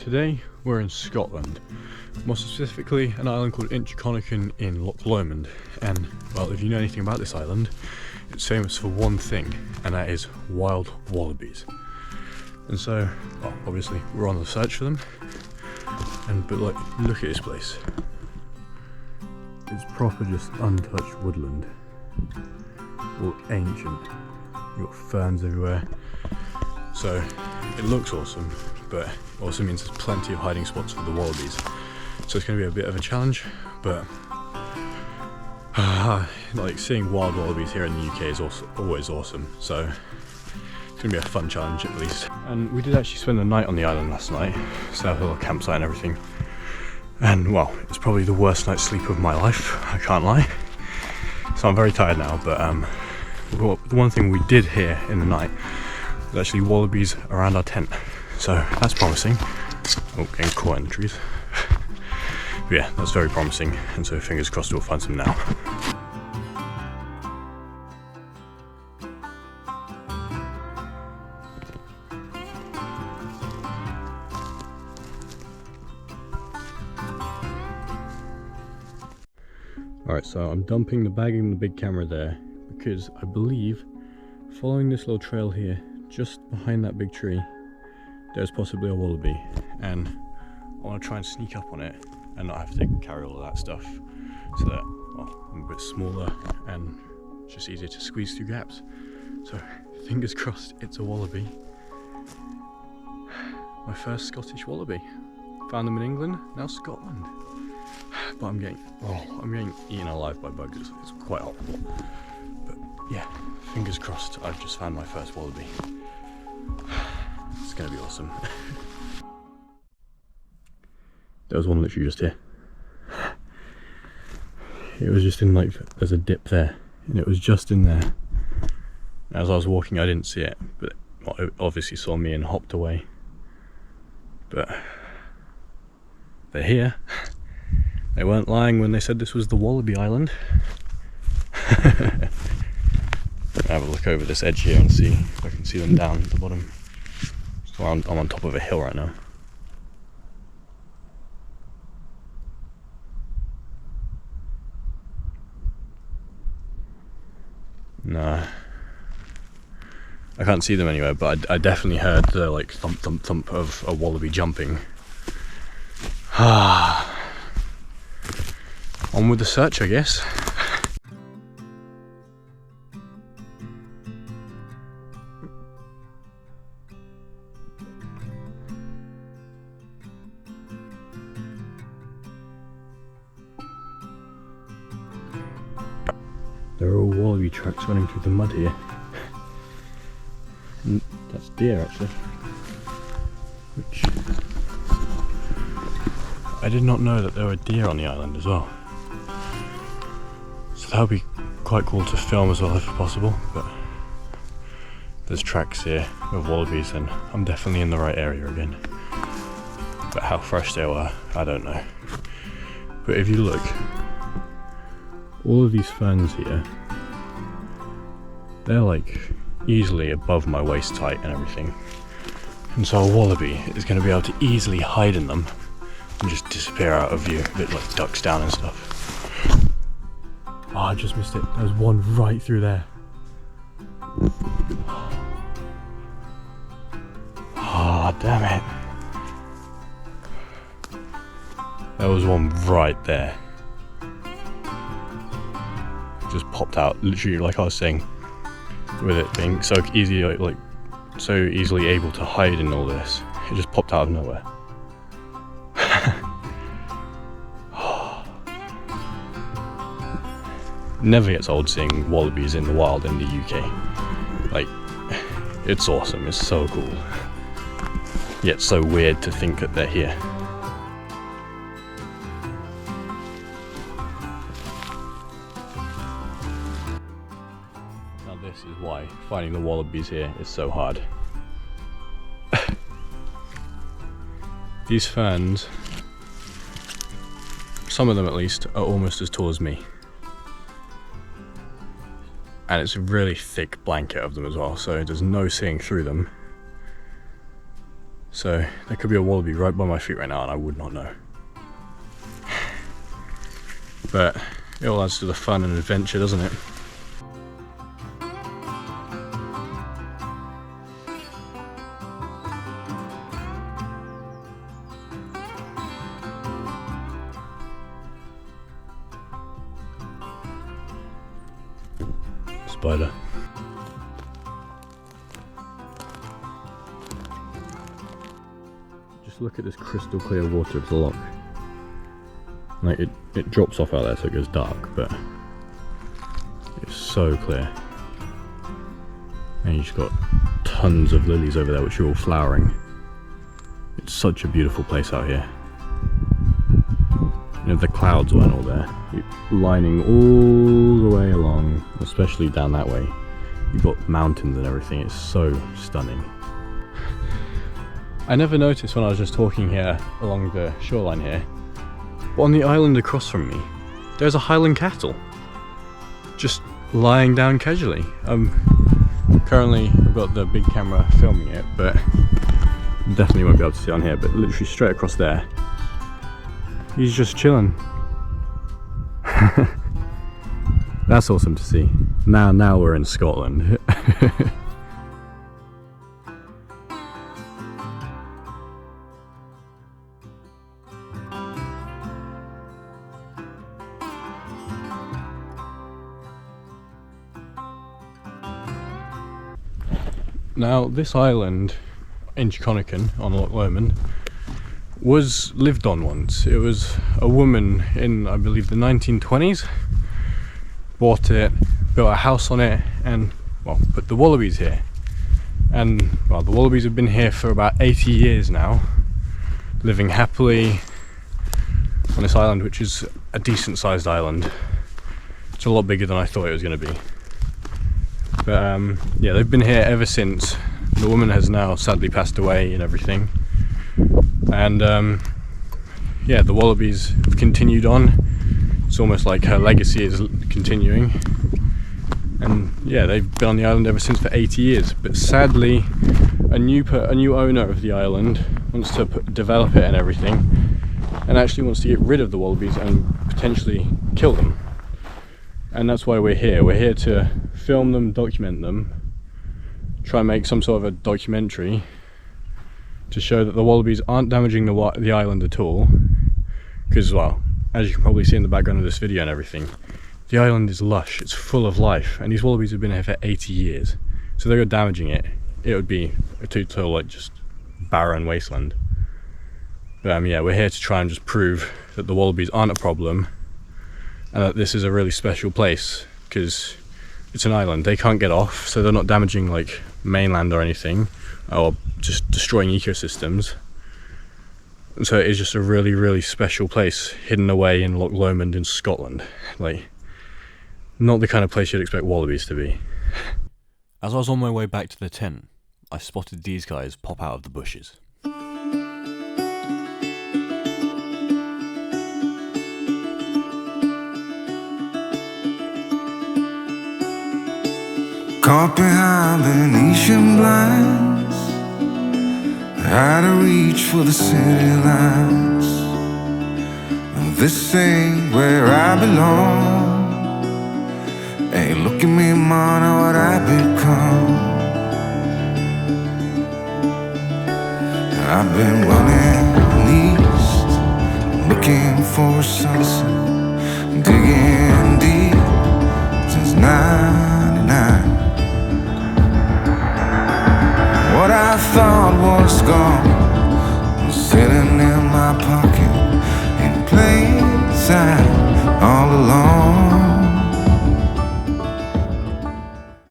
Today we're in Scotland, more specifically an island called Inchconnachan in Loch Lomond, and well, if you know anything about this island, it's famous for one thing, and that is wild wallabies. And so, well, obviously we're on the search for them, but like, look at this place. It's proper just untouched woodland, all ancient. You've got ferns everywhere, so it looks awesome, but it also means there's plenty of hiding spots for the wallabies. So it's going to be a bit of a challenge, but like seeing wild wallabies here in the UK is also always awesome. So it's going to be a fun challenge at least. And we did actually spend the night on the island last night, set up a little campsite and everything. And well, it's probably the worst night's sleep of my life, I can't lie. So I'm very tired now, but the one thing we did hear in the night was actually wallabies around our tent. So that's promising. Oh, getting caught in the trees. But yeah, that's very promising, and so fingers crossed we'll find some now. Alright, so I'm dumping the bag and the big camera there because I believe following this little trail here, just behind that big tree, there's possibly a wallaby, and I want to try and sneak up on it and not have to carry all of that stuff, so that, well, I'm a bit smaller and it's just easier to squeeze through gaps. So fingers crossed it's a wallaby. My first Scottish wallaby. Found them in England, now Scotland. But I'm getting eaten alive by bugs. It's quite horrible. But yeah, fingers crossed I've just found my first wallaby. It's gonna be awesome. There was one literally just here. It was just in, like, there's a dip there, and it was just in there. As I was walking I didn't see it, but well, it obviously saw me and hopped away. But they're here. They weren't lying when they said this was the Wallaby Island. Have a look over this edge here and see if I can see them down at the bottom. So I'm on top of a hill right now. No, I can't see them anywhere, but I definitely heard the like thump thump thump of a wallaby jumping. On with the search, I guess. There are all wallaby tracks running through the mud here. And that's deer actually. Which I did not know that there were deer on the island as well. So that would be quite cool to film as well if possible, but there's tracks here of wallabies and I'm definitely in the right area again. But how fresh they were, I don't know. But if you look, all of these ferns here, they're like easily above my waist height and everything. And so a wallaby is going to be able to easily hide in them and just disappear out of view, a bit like ducks down and stuff. Oh, I just missed it. There's one right through there. Oh, damn it. There was one right there. Just popped out, literally, like I was saying, with it being so easy, like so easily able to hide in all this, it just popped out of nowhere. Never gets old seeing wallabies in the wild in the UK. Like, it's awesome, it's so cool. Yet so weird to think that they're here. Now this is why finding the wallabies here is so hard. These ferns, some of them at least, are almost as tall as me. And it's a really thick blanket of them as well, so there's no seeing through them. So there could be a wallaby right by my feet right now and I would not know. But it all adds to the fun and adventure, doesn't it? Spider. Just look at this crystal clear water of the loch. Like it drops off out there so it goes dark, but it's so clear. And you've just got tons of lilies over there which are all flowering. It's such a beautiful place out here. You know, the clouds weren't all there. Lining all the way along, especially down that way. You've got mountains and everything. It's so stunning. I never noticed when I was just walking here along the shoreline here, but on the island across from me, there's a Highland cattle just lying down casually. Currently I've got the big camera filming it, but definitely won't be able to see it on here, but literally straight across there, he's just chilling. That's awesome to see. Now we're in Scotland. Now this island, Inchconnachan on Loch Lomond, was lived on once. It was a woman in, I believe, the 1920s, bought it, built a house on it, and, well, put the Wallabies here. And, well, the Wallabies have been here for about 80 years now, living happily on this island, which is a decent sized island. It's a lot bigger than I thought it was going to be. But yeah, they've been here ever since. The woman has now sadly passed away and everything. And yeah, the Wallabies have continued on. It's almost like her legacy is continuing. And yeah, they've been on the island ever since for 80 years. But sadly, a new owner of the island wants to develop it and everything, and actually wants to get rid of the Wallabies and potentially kill them. And that's why we're here. We're here to film them, document them, try and make some sort of a documentary to show that the Wallabies aren't damaging the island at all. Because, well, as you can probably see in the background of this video and everything, the island is lush, it's full of life, and these Wallabies have been here for 80 years. So they were damaging it. It would be a total, like, just barren wasteland. But yeah, we're here to try and just prove that the Wallabies aren't a problem, and that this is a really special place, because it's an island. They can't get off, so they're not damaging like mainland or anything, or just destroying ecosystems. So it is just a really, really special place, hidden away in Loch Lomond in Scotland. Like, not the kind of place you'd expect Wallabies to be. As I was on my way back to the tent, I spotted these guys pop out of the bushes. Caught behind Venetian blinds, out of reach for the city lights. This ain't where I belong. Hey, look at me, man, what I become. I've been running east, looking for a sunset, digging deep since '99. What I thought was gone was sitting in my pocket in plain sight all along.